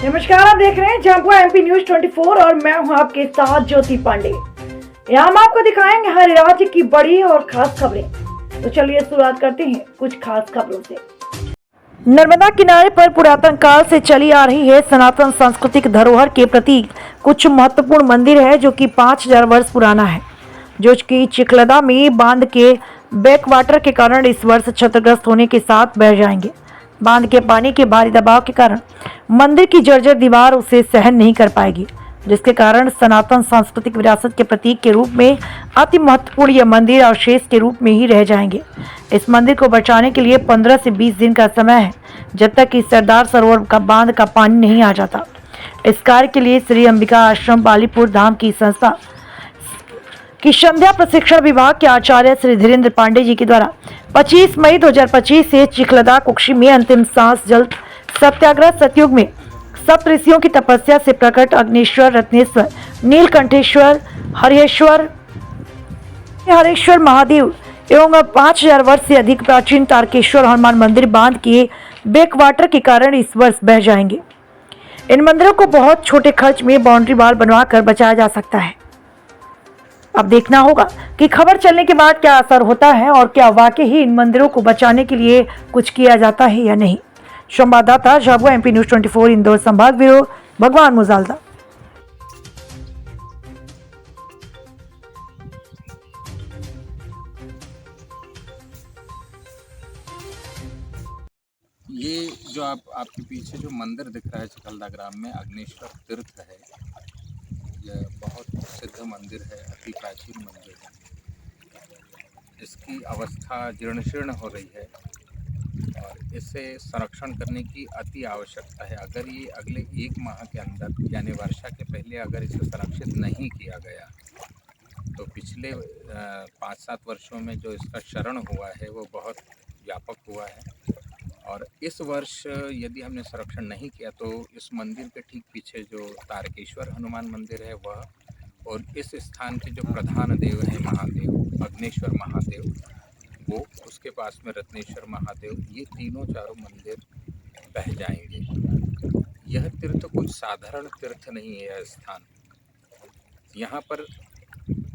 नमस्कार, आप देख रहे हैं झांपुआ एमपी न्यूज 24 और मैं हूं आपके साथ ज्योति पांडे। यहाँ हम आपको दिखाएंगे हर राज्य की बड़ी और खास खबरें। तो चलिए शुरुआत करते हैं कुछ खास खबरों से। नर्मदा किनारे पर पुरातन काल से चली आ रही है सनातन सांस्कृतिक धरोहर के प्रतीक कुछ महत्वपूर्ण मंदिर है जो कि 5000 वर्ष पुराना है, जो कि चिखलदा में बांध के बैकवाटर के कारण इस वर्ष क्षतिग्रस्त होने के साथ बह जाएंगे। बांध के पानी के भारी दबाव के कारण मंदिर की जर्जर दीवार उसे सहन नहीं कर पाएगी, जिसके कारण सनातन सांस्कृतिक विरासत के प्रतीक के रूप में अति महत्वपूर्ण यह मंदिर अवशेष के रूप में ही रह जाएंगे। इस मंदिर को बचाने के लिए 15 से 20 दिन का समय है, जब तक कि सरदार सरोवर का बांध का पानी नहीं आ जाता। इस कार्य के लिए श्री अंबिका आश्रम बालीपुर धाम की संस्था की संध्या प्रशिक्षण विभाग के आचार्य श्री धीरेन्द्र पांडे जी के द्वारा 25 मई 2025 से चिखलदा कुक्षी में अंतिम सांस जल सत्याग्रह सतयुग में सप्त ऋषियों की तपस्या से प्रकट अग्निश्वर, रत्नेश्वर, नीलकंठेश्वर, हरेश्वर महादेव एवं 5000 वर्ष से अधिक प्राचीन तारकेश्वर हनुमान मंदिर बांध के बैकवाटर के कारण इस वर्ष बह जाएंगे। इन मंदिरों को बहुत छोटे खर्च में बाउंड्री वॉल बनवाकर बचाया जा सकता है। अब देखना होगा कि खबर चलने के बाद क्या असर होता है और क्या वाकई ही इन मंदिरों को बचाने के लिए कुछ किया जाता है या नहीं। संवाददाता झाबुआ एमपी न्यूज 24 इंदौर संभाग ब्यूरो भगवान मुजालदा। ये जो आपके पीछे जो मंदिर दिख रहा है चिखलदा ग्राम में अग्निश्वर तीर्थ है। यह बहुत सिद्ध मंदिर है, अति प्राचीन मंदिर है। इसकी अवस्था जीर्ण शीर्ण हो रही है और इसे संरक्षण करने की अति आवश्यकता है। अगर ये अगले 1 माह के अंदर यानी वर्षा के पहले अगर इसे संरक्षित नहीं किया गया तो पिछले 5-7 वर्षों में जो इसका क्षरण हुआ है वो बहुत व्यापक हुआ है। और इस वर्ष यदि हमने संरक्षण नहीं किया तो इस मंदिर के ठीक पीछे जो तारकेश्वर हनुमान मंदिर है वह और इस स्थान के जो प्रधान देव हैं महादेव अग्नेश्वर महादेव, वो उसके पास में रत्नेश्वर महादेव, ये तीनों चारों मंदिर बह जाएंगे। यह तीर्थ कुछ साधारण तीर्थ नहीं है। यह स्थान, यहाँ पर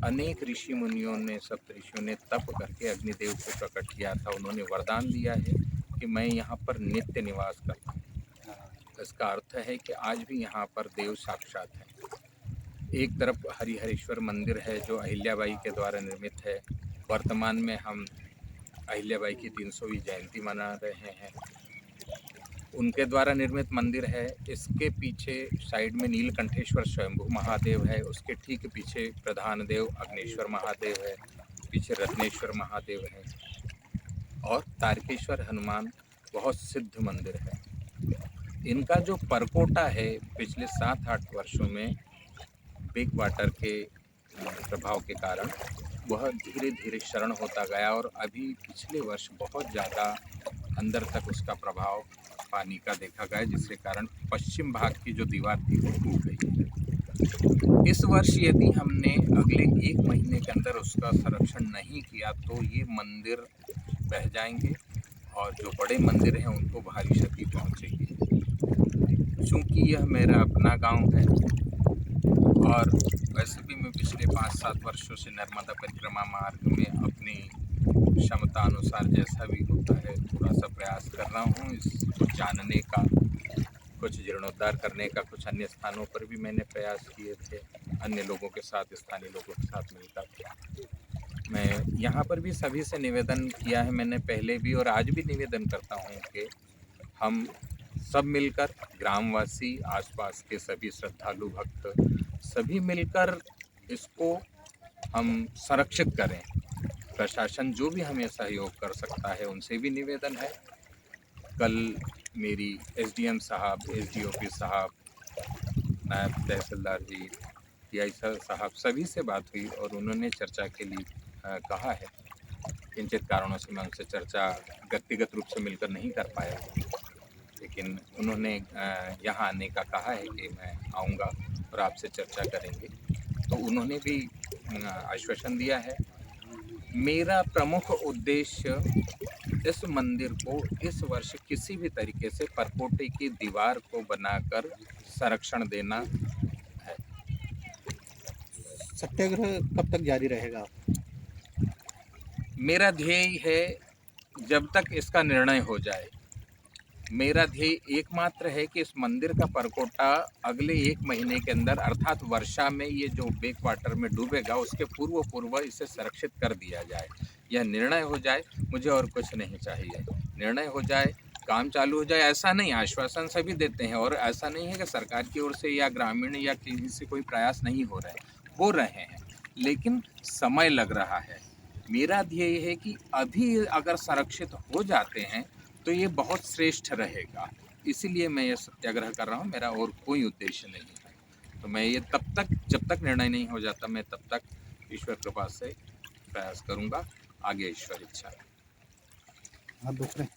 अनेक ऋषि मुनियों ने, सप्त ऋषियों ने तप करके अग्निदेव को प्रकट किया था। उन्होंने वरदान दिया है कि मैं यहाँ पर नित्य निवास करता हूँ। इसका अर्थ है कि आज भी यहाँ पर देव साक्षात हैं। एक तरफ हरिहरेश्वर मंदिर है जो अहिल्याबाई के द्वारा निर्मित है। वर्तमान में हम अहिल्याबाई की 300वीं जयंती मना रहे हैं। उनके द्वारा निर्मित मंदिर है। इसके पीछे साइड में नीलकंठेश्वर स्वयंभू महादेव है, उसके ठीक पीछे प्रधान देव अग्नेश्वर महादेव है, पीछे रत्नेश्वर महादेव है और तारकेश्वर हनुमान बहुत सिद्ध मंदिर है। इनका जो परकोटा है पिछले 7-8 वर्षों में बैक वाटर के प्रभाव के कारण वह धीरे धीरे क्षरण होता गया और अभी पिछले वर्ष बहुत ज़्यादा अंदर तक उसका प्रभाव पानी का देखा गया, जिसके कारण पश्चिम भाग की जो दीवार थी वो टूट गई। इस वर्ष यदि हमने अगले 1 महीने के अंदर उसका संरक्षण नहीं किया तो ये मंदिर बह जाएंगे और जो बड़े मंदिर हैं उनको भारी क्षति पहुंचेगी। चूँकि यह मेरा अपना गांव है और वैसे भी मैं पिछले 5-7 वर्षों से नर्मदा परिक्रमा मार्ग में अपनी क्षमता अनुसार जैसा भी होता है थोड़ा सा प्रयास कर रहा हूँ इसको जानने का, कुछ जीर्णोद्धार करने का। कुछ अन्य स्थानों पर भी मैंने प्रयास किए थे अन्य लोगों के साथ, स्थानीय लोगों के साथ मिलकर। मैं यहाँ पर भी सभी से निवेदन किया है, मैंने पहले भी और आज भी निवेदन करता हूँ कि हम सब मिलकर, ग्रामवासी, आसपास के सभी श्रद्धालु भक्त सभी मिलकर इसको हम संरक्षित करें। प्रशासन जो भी हमें सहयोग कर सकता है उनसे भी निवेदन है। कल मेरी एसडीएम साहब, एसडीओपी साहब, नायब तहसीलदार जी, पीआई साहब सभी से बात हुई और उन्होंने चर्चा के लिए कहा है। किंचित कारणों से मैं उनसे चर्चा व्यक्तिगत रूप से मिलकर नहीं कर पाया, लेकिन उन्होंने यहाँ आने का कहा है कि मैं आऊँगा और आपसे चर्चा करेंगे। तो उन्होंने भी आश्वासन दिया है। मेरा प्रमुख उद्देश्य इस मंदिर को इस वर्ष किसी भी तरीके से परकोटे की दीवार को बनाकर संरक्षण देना है। सत्याग्रह कब तक जारी रहेगा? मेरा ध्येय है जब तक इसका निर्णय हो जाए। मेरा ध्येय एकमात्र है कि इस मंदिर का परकोटा अगले 1 महीने के अंदर अर्थात वर्षा में ये जो बैक वाटर में डूबेगा उसके पूर्व इसे संरक्षित कर दिया जाए। यह निर्णय हो जाए, मुझे और कुछ नहीं चाहिए। निर्णय हो जाए, काम चालू हो जाए। ऐसा नहीं, आश्वासन सभी देते हैं और ऐसा नहीं है कि सरकार की ओर से या ग्रामीण या किसी से कोई प्रयास नहीं हो रहे हैं, लेकिन समय लग रहा है। मेरा ध्येय है कि अभी अगर संरक्षित हो जाते हैं तो ये बहुत श्रेष्ठ रहेगा, इसीलिए मैं ये सत्याग्रह कर रहा हूँ। मेरा और कोई उद्देश्य नहीं है। तो मैं ये जब तक निर्णय नहीं हो जाता, मैं तब तक ईश्वर कृपा से प्रयास करूँगा। आगे ईश्वर इच्छा। आप दूसरे